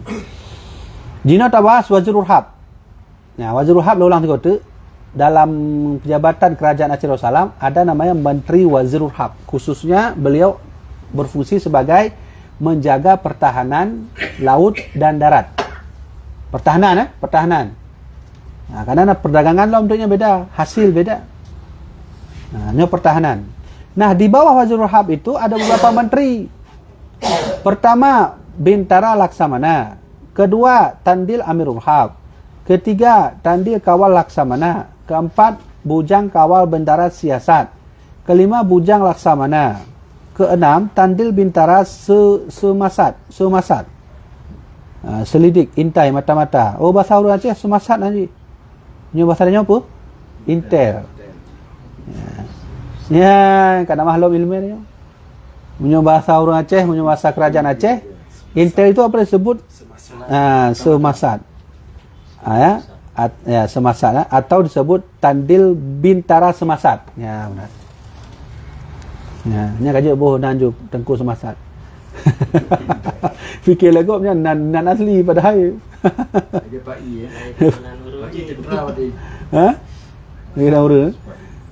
Jina tabas Wazirul Hab. Nah, Wazirul Hab ulang tiga tu. Dalam jabatan kerajaan Aceh Darussalam ada namanya Menteri Wazirul Hab. Khususnya beliau berfungsi sebagai menjaga pertahanan laut dan darat. Pertahanan. Nah, karena perdagangan lah bentuknya beda, hasil beda. Nah, ini pertahanan. Nah, di bawah Wazirul Hab itu ada beberapa menteri. Pertama, Bintara Laksamana. Kedua, Tandil Amirul Hab. Ketiga, Tandil Kawal Laksamana. Keempat, Bujang Kawal Bendara Siasat. Kelima, Bujang Laksamana. Keenam, Tandil Bintara Semasat. Selidik, intai, mata-mata. Oh, bahasa orang Aceh Semasat nanti. Ini bahasanya apa? Intel. Ya, kena maklum ilmiah. Punya bahasa orang Aceh, punya bahasa kerajaan Aceh. Intel itu apa disebut? Semasat. Semasat atau disebut Tandil Bintara Semasat. Ya, benar. Ya, nya kaje boh nanjuk Tengku Semasat. Fikir lagu punya nan asli padahal. Dia Pak I Kira urus.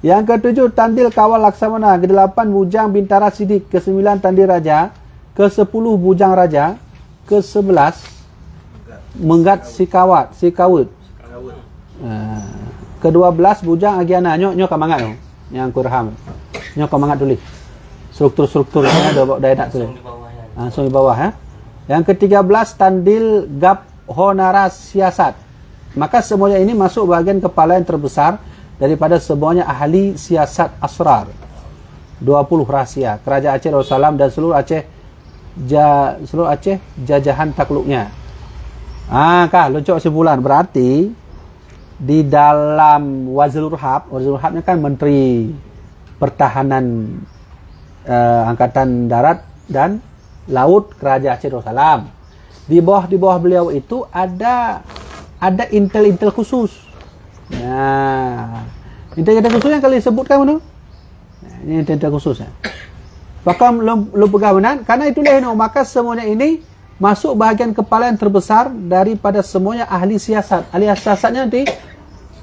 Yang ketujuh, Tandil Kawal Laksamana. Kedelapan, Bujang Bintara Sidik. Kesembilan, Tandil Raja. Kesepuluh, Bujang Raja. Kesebelas, Menggat Sikawut. Ke-12, Bujang Agiana. Nyok kamangat tu. Yang kurham. Nyok kamangat tulis. Struktur-strukturnya dah nak tulis. Langsung di bawah ya. Yang ke-13, Tandil Gap Honara Siasat. Maka semuanya ini masuk bahagian kepala yang terbesar daripada semuanya ahli siasat asrar. 20 rahsia Kerajaan Aceh Darussalam dan seluruh Aceh jajahan takluknya. Luncuk sebulan. Berarti di dalam Wazirul Hab ni kan Menteri Pertahanan Angkatan Darat dan Laut Kerajaan Aceh Darussalam. Di bawah beliau itu ada intel khusus. Nah, intel khusus yang kali sebutkan mana? Ini intel khusus. Bahkan belum pegang benar, karena itulah maka semuanya ini masuk bahagian kepala yang terbesar daripada semuanya ahli siasat. Ahli siasatnya nanti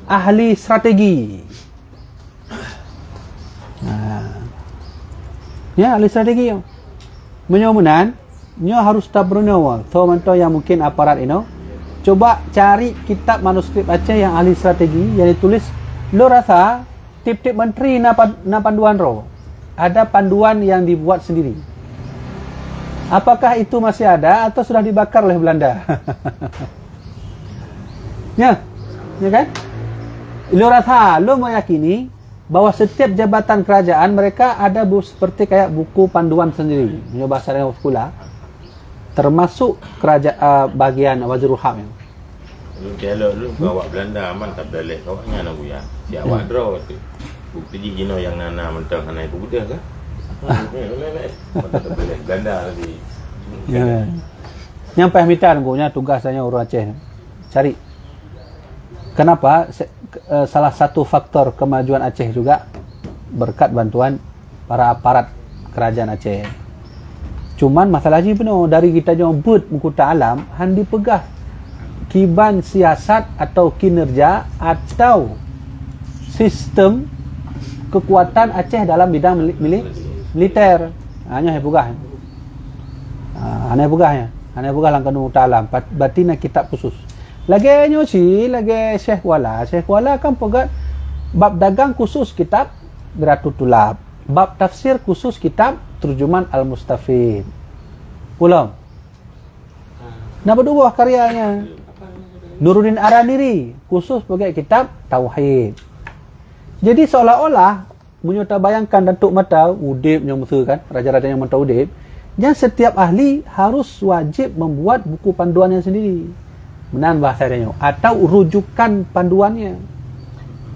ahli strategi. Ya, ahli strategi. Menyomenan, nyo harus tak bernawa. Tahu yang mungkin aparat ini. Coba cari kitab manuskrip Aceh yang ahli strategi yang ditulis. Lo rasa tip-tip menteri na panduan roh. Ada panduan yang dibuat sendiri. Apakah itu masih ada atau sudah dibakar oleh Belanda? Ya kan? Lo rasa, lo meyakini bahwa setiap jabatan kerajaan mereka ada seperti kayak buku panduan sendiri. Ini bahasa yang sekolah. Termasuk kerajaan bagian Wazirul Hab. Kalau lu bawa Belanda aman tak boleh kawaknya nak buya. Si awak draw tu. Bukti jino yang nana mentang hanai tu budak ke? Tak boleh Belanda lagi. Ya. Yang pahmitan punya tugas saya orang Aceh. Cari. Kenapa? Salah satu faktor kemajuan Aceh juga berkat bantuan para aparat kerajaan Aceh. Cuman masalahnya benar dari kita nyobut mukuta alam handi pegah kiban siasat atau kinerja atau sistem kekuatan Aceh dalam bidang militer. Hanya hebugah. Hanya hebugahnya. Hanya hebugah lang kanu ta'alam. Batina kitab khusus. Lagi nyosi, lagi Syekh Kuala. Syekh Kuala kan pegat bab dagang khusus kitab Biratul Tulab. Bab tafsir khusus kitab Terjuman Al-Mustafid. Ulang. Nah, berdua karyanya. Nuruddin Araniri khusus pakai kitab Tauhid. Jadi seolah-olah menyota bayangkan Datuk Mata Udip yang Mesir kan, raja-raja yang Mata Udip, yang setiap ahli harus wajib membuat buku panduannya sendiri. Menan bahasa dia atau rujukan panduannya.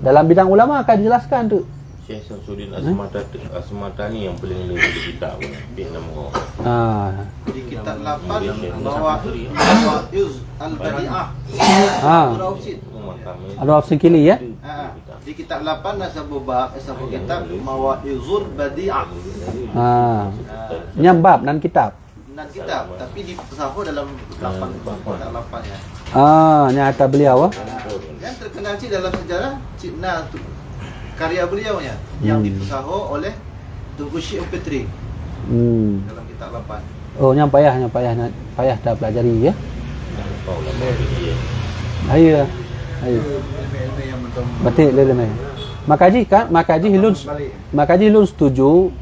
Dalam bidang ulama akan dijelaskan tu. Syekh Samsudin Asmatani yang paling lebih di kitab dia nama. Di kitab 8 Mawa'iz Al-Badi'ah. Ada opsi kili ya. Di kitab 8 nasabul kitab Mawa'izul Badi'ah. Nyambab nan kitab. Nan kitab tapi dipesahu dalam 8 ya. Nyata beliau Yang terkenal sih dalam sejarah Cina tu karya beliaunya yang dipesahu oleh Tunku Syekh Petri dalam kitab 8. Oh, yang payah dah pelajari ya. Ayo. Betul leleme. Makaji Hilun setuju.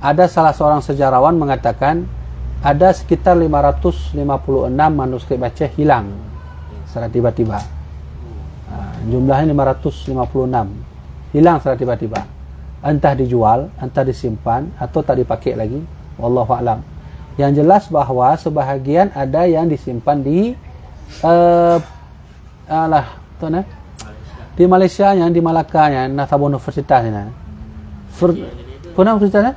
Ada salah seorang sejarawan mengatakan ada sekitar 556 manuskrip Aceh hilang secara tiba-tiba. Jumlahnya 556. Hilang secara tiba-tiba. Entah dijual, entah disimpan atau tak dipakai lagi. Wallahu a'lam. Yang jelas bahawa sebahagian ada yang disimpan di di Malaysia yang di Malacca yang Nasabah Universitas ni. Pernah universitasnya?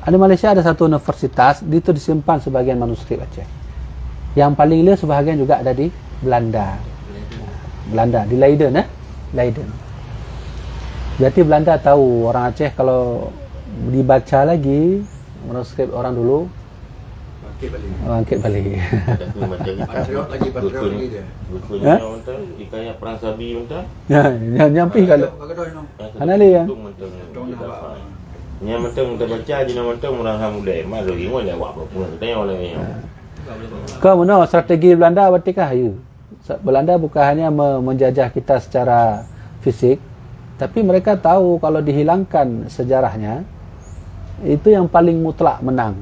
Ada Malaysia ada satu universitas, di itu disimpan sebahagian manuskrip Aceh. Yang paling leh sebahagian juga ada di Belanda. Belanda di Leiden Leiden. Berarti Belanda tahu orang Aceh kalau dibaca lagi manuskrip orang dulu bangkit balik. Patriot lagi dia. Bukunya mentang hikayat Perang Sabi mentang. Ya, nyampi kalau. Anali ya. Nya mentang kita baca je mentang orang Hamudai. Mak lagi mau jawab apa pun tanya oleh. Kau mana strategi Belanda bertikah ya? Belanda bukan hanya menjajah kita secara fisik, tapi mereka tahu kalau dihilangkan sejarahnya, itu yang paling mutlak menang.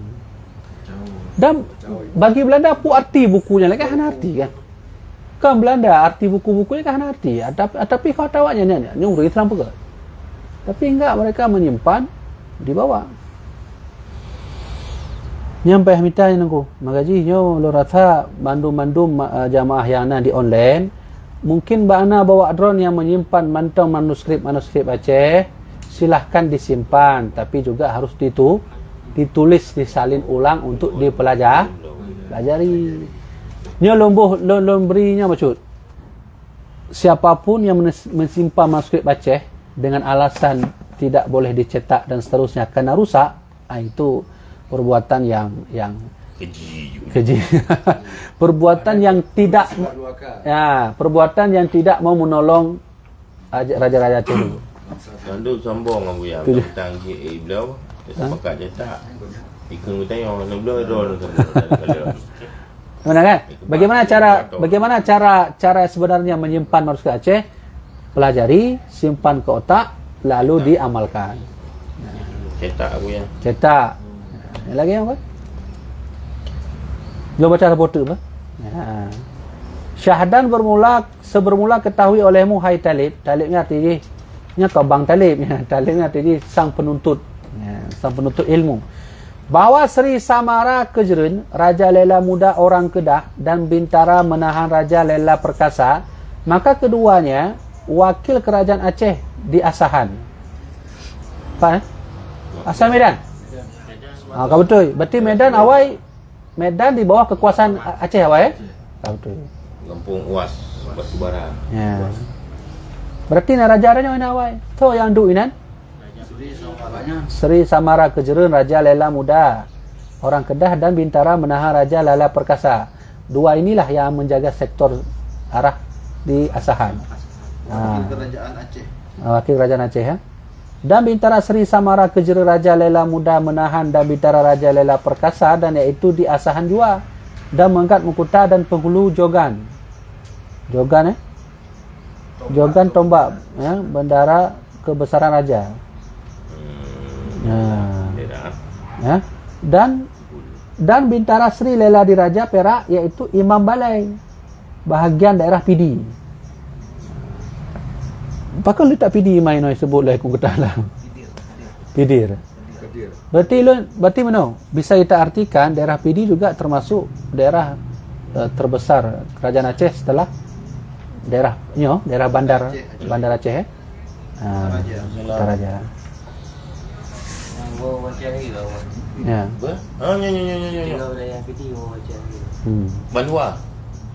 Dan bagi Belanda apa arti bukunya? Lagi kan arti kan? Kan Belanda arti buku-bukunya kan arti. Tapi kau tahu aja nyuruh Islam juga. Tapi enggak, mereka menyimpan di bawah. Nyampai minta nangku. Magaji nyo lo rasa mandum jamaah yang di online. Mungkin Ba'ana bawa drone yang menyimpan mantau manuskrip Aceh, silahkan disimpan, tapi juga harus ditulis, disalin ulang untuk dipelajari. Nya lomberinya maksud. Siapapun yang mensimpan manuskrip Aceh dengan alasan tidak boleh dicetak dan seterusnya karena rusak, itu perbuatan yang keji. Perbuatan yang tidak mau menolong raja-raja Aceh dulu. Mandu sombong abu yang tentang beliau sepakat cetak. Ikut tanya orang beliau drone Mana kan? Bagaimana cara sebenarnya menyimpan manuskrip Aceh? Pelajari, simpan ke otak, lalu diamalkan. Cetak aku ya. Cetak. Yang lagi apa? Belum baca reporter apa? Syahdan bermula ketahui olehmu hai Talib. Talibnya artinya kau bang Talib. Talibnya artinya sang penuntut. Sang penuntut ilmu. Bahawa Sri Samara Kejerin, Raja Lela Muda orang Kedah dan Bintara menahan Raja Lela Perkasa, maka keduanya wakil kerajaan Aceh di Asahan. Apa? Asal Medan. Kau betul. Berarti Medan di bawah kekuasaan Aceh awal Kau betul. Kampung Uas, Batubara. Ya. Berarti raja-raja mana awal? Tu yang duk inan? Sri Samara Kejerin, Raja Lela Muda orang Kedah dan Bintara menahan Raja Lela Perkasa. Dua inilah yang menjaga sektor arah di Asahan. Wakil Kerajaan Aceh. Wakil Kerajaan Aceh ya. Dan Bintara Sri Samara Kejera Raja Lela Muda Menahan dan Bintara Raja Lela Perkasa dan iaitu di Asahan Jua dan Mengkat Mukuta dan Penghulu Jogan. Jogan Jogan tombak ya, bendara kebesaran raja. Ya. Dan Bintara Sri Lela Diraja Perak iaitu Imam Balai bahagian daerah PD. Pakal letak PD main noi sebut lah aku kata lah. PD. Berarti mana? Bisa kita artikan daerah PD juga termasuk daerah terbesar Kerajaan Aceh setelah daerah bandar Bandar Aceh Raja. Yang wawancara juga. Ya. Tinggal wilayah PD wawancara. Bandua.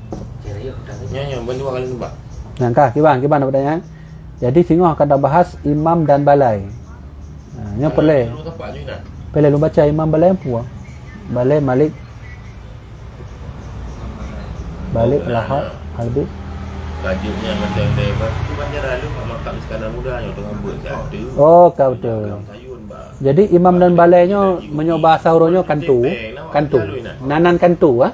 Wawancara yuk dah. Nyanyi Bandua kali tu Pak. Nangkah kiban pertanyaan. Jadi tengok akan bahas imam dan balai. Nya pelai. Lu tapak je dah. Pelai lu baca imam balai apa? Balai Malik Lahad Albib. Rajanya macam debat tu banyak lalu makam Iskandar Muda yang tengah buat satu. Oh, kau betul. Jadi imam dan balainya menyoba sauronya kantu. Nanan kantu ah.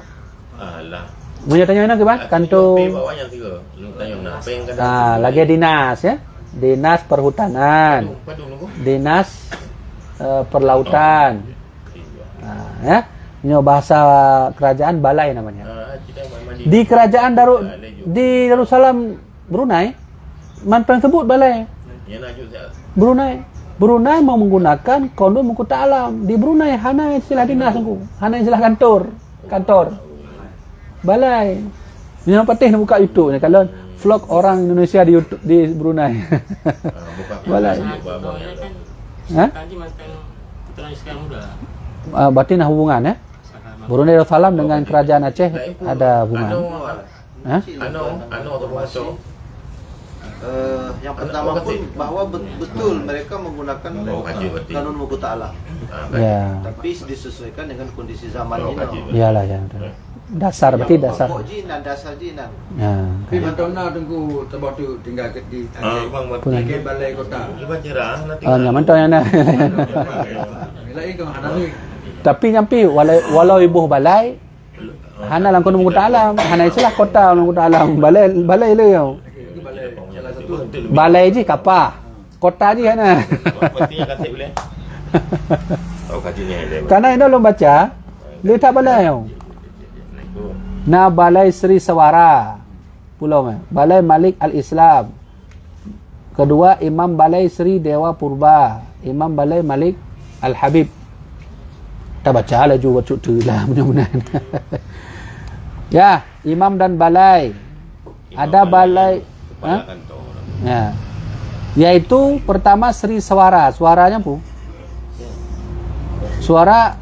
Alah. Punya tanya nak ke bang? Kantu. Bawa yang tiga. Lu tanya nak apa yang kan. Lagi dinas ya. Dinas Perhutanan. Dinas Perlautan. Ya. Ini bahasa kerajaan balai namanya. Di kerajaan Darussalam Brunei, mantan sebut balai. Brunei mau menggunakan kondom Mukuta Alam. Di Brunei hana istilah dinas aku. Hana istilah kantor. Balai. Yang penting nak buka YouTube ni kalau vlog orang Indonesia di YouTube di Brunei. Balai. Tadi mantan Putra Iskandar Muda. Berarti nak hubungan ya? Brunei Darussalam dengan kerajaan Aceh ada hubungan. Ano atau bahasa? Yang pertama pun bahawa betul mereka menggunakan kanun Mukuta Alam. Ya. Tapi disesuaikan dengan kondisi zaman ini. Iyalah ya. Dasar berarti dasar. Pokok jinan, dasar jinan. Ya. Tapi Mantona tunggu tempat tu tinggal di Bang di balai kota. Lepas cerah nanti. Nyaman tahu yang nak. Lain kau hadang. Tapi nyampi walau ibu balai hana lang kono Mukuta Alam, hana istilah kota Mukuta Alam. Balai le yo. Balai je kapah. Kota je hana. Pastinya kasih boleh. Oh kajinya dia. Karena ini belum baca, dia tak balai yo. Na Balai Sri Sawara. Pulau Balai Malik Al-Islam. Kedua Imam Balai Sri Dewa Purba. Imam Balai Malik Al-Habib. Tak baca lah juga cuk tu lah mudah-mudahan. Ya, imam dan balai. Ada balai ya. Yaitu pertama Sri Sawara. Suaranya apa? Suara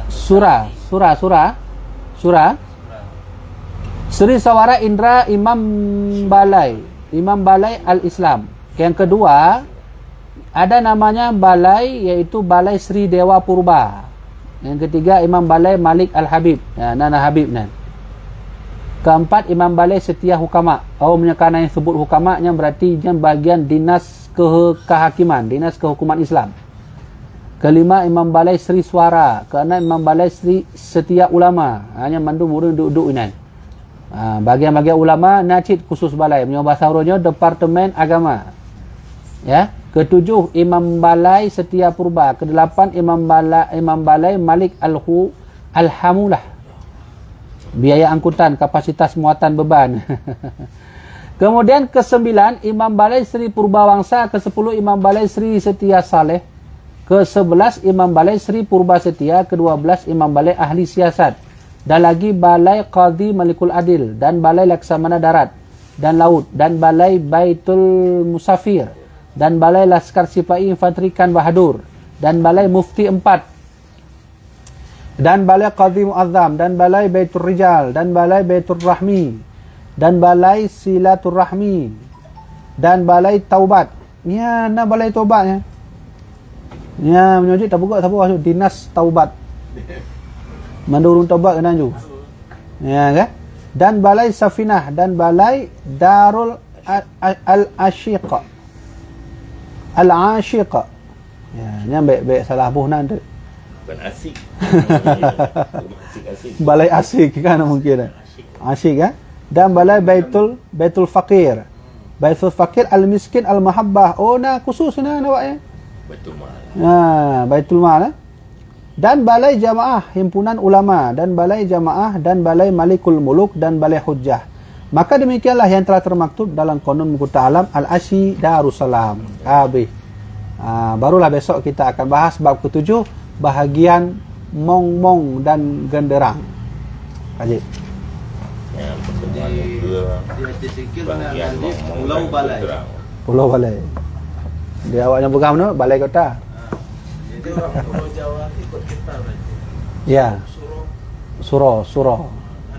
Surah. Sri Sawara Indra Imam Balai Al-Islam. Yang kedua ada namanya balai yaitu Balai Sri Dewa Purba. Yang ketiga Imam Balai Malik Al-Habib. Nana Habib nan. Keempat Imam Balai Setia Hukama. Menyekana yang sebut hukamanya berarti dia bagian dinas kehakiman, dinas kehukuman Islam. Kelima Imam Balai Sri Suara. Keenam Imam Balai Sri Setia Ulama. Hanya mandu murid duduk ini. Bagian-bagian ulama najid khusus balai. Menyoba sauronya Departemen Agama. Ya. Ketujuh Imam Balai Setia Purba. Kedelapan Imam Balai Malik Alhamulah. Biaya angkutan, kapasitas muatan beban. Kemudian ke-9 Imam Balai Sri Purba Wangsa. Ke-10 Imam Balai Sri Setia Saleh. Ke-11 Imam Balai Sri Purba Setia. Ke-12 Imam Balai Ahli Siasat. Dan lagi Balai Qadhi Malikul Adil. Dan Balai Laksamana Darat dan Laut. Dan Balai Baitul Musafir. Dan Balai Laskar Sipai Infanteri Kan Bahadur. Dan Balai Mufti 4. Dan Balai Qadhi Muazzam. Dan Balai Baitur Rijal. Dan Balai Baitur Rahmi. Dan Balai Silatur Rahmi. Dan Balai Taubat. Ya, nak Balai Taubatnya. Ya, menyojik tak buka siapa tu Dinas Taubat. Mandurun Taubat kena ju. Ya kan? Dan Balai Safinah dan Balai Darul al-ashiqa. Al-ashiqa. Ya, ni baik salah buhnan tu. Bukan asik. Asik. Balai asik kan mungkin. Asyik kan? Dan balai Baitul Faqir. Baitul Faqir al-miskin al-mahabbah. Oh, nah khusus nah nawaknya. Baitul Mal. Baitul Mal. Dan balai jamaah himpunan ulama dan balai jamaah dan balai Malikul Muluk dan balai Hujjah. Maka demikianlah yang telah termaktub dalam Qanun Muqta Alam Al-Asyi Darussalam. Habis. Barulah besok kita akan bahas bab ke-7, bahagian mong-mong dan genderang. Kaji. Ya, pertemuan muda. Dia tersikir dengan Bahagian alif mong-mong Pulau dan Balai. genderang. Pulau Balai. Dia awaknya pegang mana? Balai Kota. Jadi orang Pulau Jawa ikut kita berarti. Ya. Suruh Surah.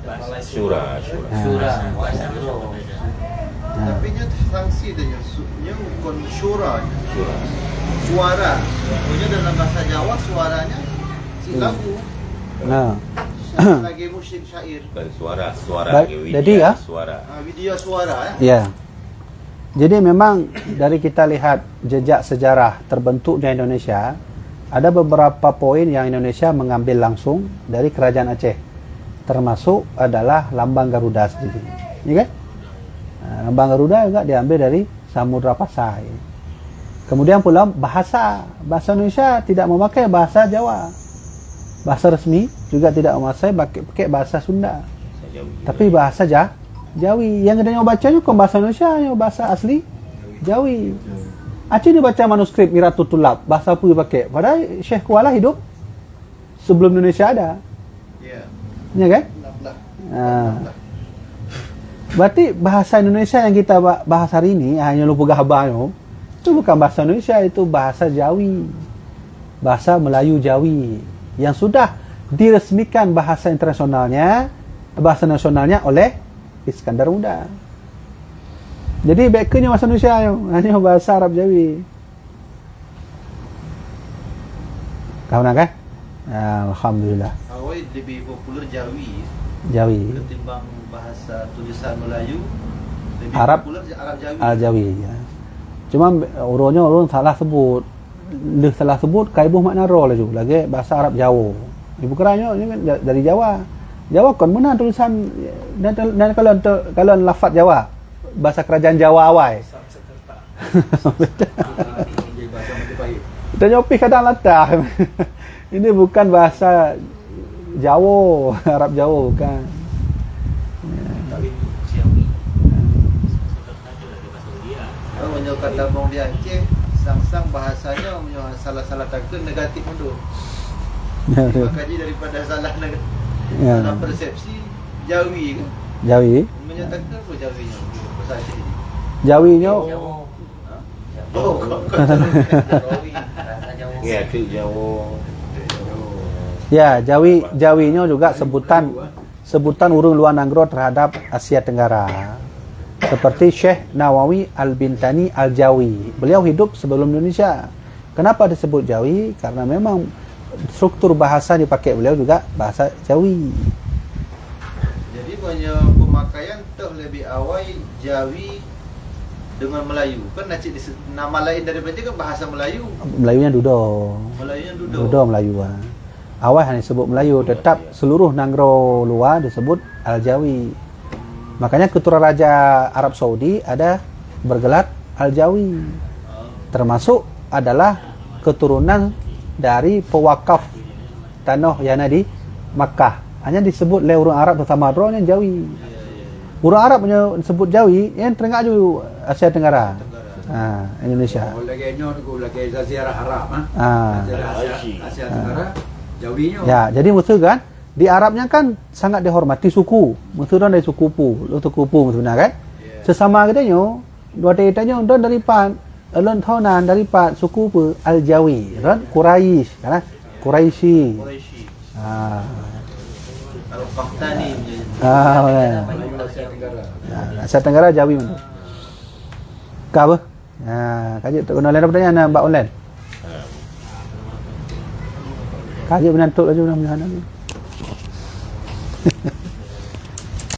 ada Balai Surah. Surah. Bahasa Indonesia berbeda. Tapi nya sanksi dia nya bukan syura, Surah. suara. Punya dalam bahasa Jawa suaranya si lagu. Nah. Lagi musyrik syair. Bukan suara Jadi ya. Suara. Video suara Ya. Jadi memang dari kita lihat jejak sejarah terbentuknya Indonesia, ada beberapa poin yang Indonesia mengambil langsung dari kerajaan Aceh. Termasuk adalah lambang Garuda sendiri. Ya kan? Lambang Garuda juga diambil dari Samudra Pasai. Kemudian pula bahasa Indonesia tidak memakai bahasa Jawa. Bahasa resmi juga tidak pakai bahasa Sunda. Tapi bahasa Jawi. Yang kita baca bukan bahasa Indonesia, bahasa asli Jawi. Aceh dia baca manuskrip Miratul Tulab, bahasa apa dia pakai? Padahal Syekh Kuala hidup sebelum Indonesia ada. Ya. Ya kan? Berarti bahasa Indonesia yang kita bahas hari ini, hanya lupa gahabano, itu bukan bahasa Indonesia, itu bahasa Jawi. Bahasa Melayu Jawi yang sudah diresmikan bahasa nasionalnya oleh Iskandar Muda. Jadi backnya bahasa Indonesia hanya bahasa Arab Jawi. Kau nak kan? Alhamdulillah. Awal lebih populer Jawi ketimbang bahasa tulisan Melayu. Lebih Arab populer Arab Jawi. Al-Jawi ya. Cuma orang salah sebut. Dia salah sebut kaibuh makna ro laju lagi bahasa Arab Jawa. Ibu keranya ini kan dari Jawa. Jawa kan mana tulisan dan kalau lafaz Jawa bahasa kerajaan Jawa awal. Kita nyopi kadang latah. Ini bukan bahasa Jawa, Arab Jawa bukan. Kalau menyokat tabung di Aceh, sang bahasanya salah-salah takkan negatif mundur. Makanya daripada salah salah persepsi Jawi kan. Jawi. Menyatakan apa Jawinya? Bahasa Aceh ini. Jawinya Oh, Jawi. Ya, tu Jawa. ya, Jawinya juga sebutan urung luar nanggro terhadap Asia Tenggara. Seperti Syekh Nawawi Al-Bintani Al-Jawi. Beliau hidup sebelum Indonesia. Kenapa disebut Jawi? Karena memang struktur bahasa dipakai beliau juga bahasa Jawi. Jadi banyak pemakaian lebih awal Jawi dengan Melayu. Kan nama lain daripada kan bahasa Melayu. Melayunya Dudo. Melayunya Dudo. Dudo Melayu. Awal hanya disebut Melayu, tetap seluruh nanggro luar disebut Al-Jawi. Makanya keturunan Raja Arab Saudi ada bergelar Al-Jawi. Termasuk adalah keturunan dari pewakaf tanah yang ada di Makkah. Hanya disebut oleh orang Arab terutama yang Jawi. Orang Arab punya disebut Jawi yang terengah juga Asia Tenggara. Indonesia. Oh, lagi Zaziarah Arab Asia Tenggara, Jawinya. Ya, jadi maksud kan di Arabnya kan sangat dihormati suku. Maksud dari suku Pu maksudnya kan. Sesama katanya dua tanya don dari Elon Thonan dari suku Pu Al-Jawi, kan Quraisy, kan Quraisy. Al-Qahtani. Asia Tenggara. Asia Tenggara Jawi mana? Kau apa? Kaji tak guna lain pertanyaan Mbak online. Kaji menantuk aja mudah-mudahan.